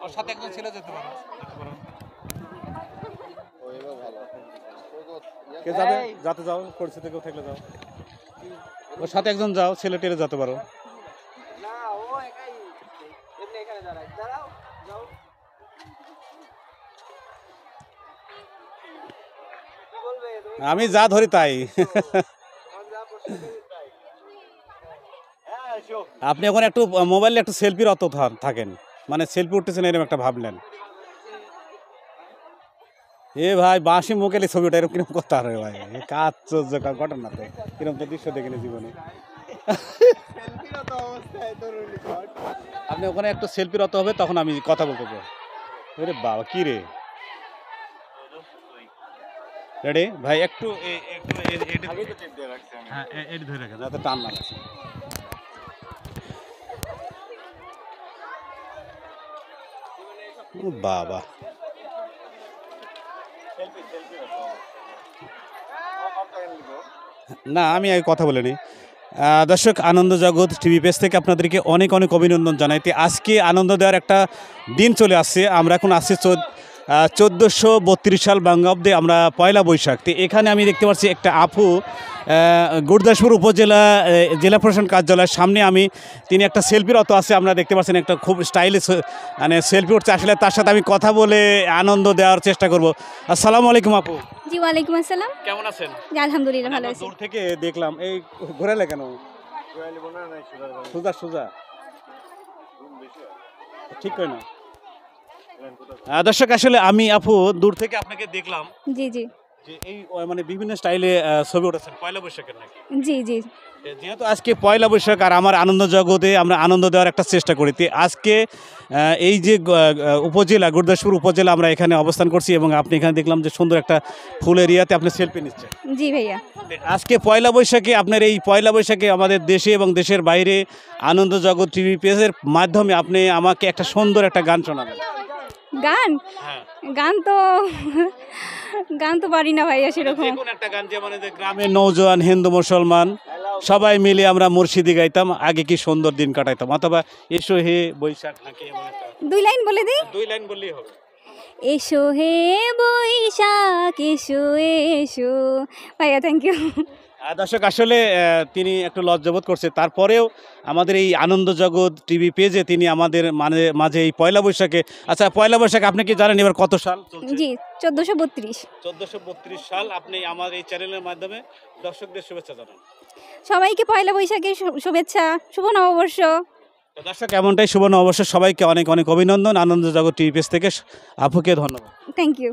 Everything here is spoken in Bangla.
ওর সাথে একজন ছিল, যেতে পারো। কে যাবে? যাতে যাও, পরিচিত কেউ থাকলে যাও। ওর সাথে একজন যাও, ছেলে টেলে যেতে পারো। আমি যা ধরি তাই। আপনি এখন একটু মোবাইলে একটু সেলফির অত থাকেন, মানে সেলফি উঠতেছেন এরকম একটা ভাবলেন। এ ভাই বাঁশি মুখেলি ছবিটা এরকম কিরকম কথা রে ভাই, কাজ ঘটনা তো কিরকম তো দৃশ্য দেখিনি জীবনে। আপনি ওখানে একটু সেলফির অত হবে, তখন আমি কথা বলতে পারবো। আরে বাবা কি রে, রেডি ভাই? একটু হ্যাঁ এটি ধরে রাখেন যাতে টান না লাগে। বাবা না, আমি কথা বলিনি। দর্শক, আনন্দ জগৎ টিভি পেজ থেকে আপনাদেরকে অনেক অনেক অভিনন্দন জানাইতে। আজকে আনন্দ দেওয়ার একটা দিন চলে আসছে। আমরা এখন আসছি 1432 সাল বঙ্গাব্দে, আমরা পয়লা বৈশাখ। তো এখানে আমি দেখতে পাচ্ছি একটা আপু গুরদাসপুর উপজেলা জেলা প্রশাসন কার্যালয়ের সামনে তিনি একটা সেলফির অত আছে, আমরা দেখতে পাচ্ছেন একটা খুব স্টাইলিশ মানে সেলফি উঠছে। আসলে তার সাথে আমি কথা বলে আনন্দ দেওয়ার চেষ্টা করব। আসসালামু আলাইকুম আপু। জি ওয়ালাইকুম আসসালাম। কেমন আছেন? জি আলহামদুলিল্লাহ ভালো আছি। দূর থেকে দেখলাম, এই ঘোরালে কেন? সোজা সোজা ঠিক করে না। দর্শক, আসলে আমি আপু দূর থেকে আপনাকে দেখলাম জি জি যে এই মানে বিভিন্ন স্টাইলে ছবি উঠেছেন পয়লা বৈশাখের নাকি? জি জি যেহেতু আজকে পয়লা বৈশাখ আর আমার আনন্দ জগতে আমরা আনন্দ দেওয়ার একটা চেষ্টা করি, আজকে এই যে উপজেলা গুরদাসপুর উপজেলা আমরা এখানে অবস্থান করছি, এবং আপনি এখানে দেখলাম যে সুন্দর একটা ফুল এরিয়াতে আপনি সেলফি নিচ্ছেন। জি ভাইয়া, আজকে পয়লা বৈশাখে আপনার এই পয়লা বৈশাখে আমাদের দেশে এবং দেশের বাইরে আনন্দ জগৎ টিভি পেজের মাধ্যমে আপনি আমাকে একটা সুন্দর একটা গান শোনাবেন। গান? হ্যাঁ, গান তো পারি না ভাইয়া সেরকম। যে কোনো একটা গান, যেমন গ্রামের নৌজওয়ান হিন্দু মুসলমান সবাই মিলে আমরা মুর্শিদি গাইতাম, আগে কি সুন্দর দিন কাটাইতাম, অথবা এসো হে বৈশাখ নাকি এমন একটা। 2 লাইন বলে দিই? 2 লাইন বললেই হবে। এসো হে বৈশাখ এসো এসো। ভাইয়া থ্যাংক ইউ। দর্শক, আসলে তিনি একটু লজ্জাবোধ করছে, তারপরেও আমাদের এই আনন্দ জগৎ টিভি পেজে তিনি আমাদের মাঝে এই পয়লা বৈশাখে। আচ্ছা, পয়লা বৈশাখ আপনি কি জানেন এবার কত সাল চলছে? জি 1432। 1432 সাল। আপনি আমার এই চ্যানেলের মাধ্যমে দর্শকদের শুভেচ্ছা জানান। সবাইকে পয়লা বৈশাখের শুভেচ্ছা, শুভ নববর্ষ। তো দর্শক, এমনটাই শুভ নববর্ষ, সবাইকে অনেক অনেক অভিনন্দন। আনন্দ জগৎ টিভি পেজ থেকে আপুকে ধন্যবাদ। Thank you.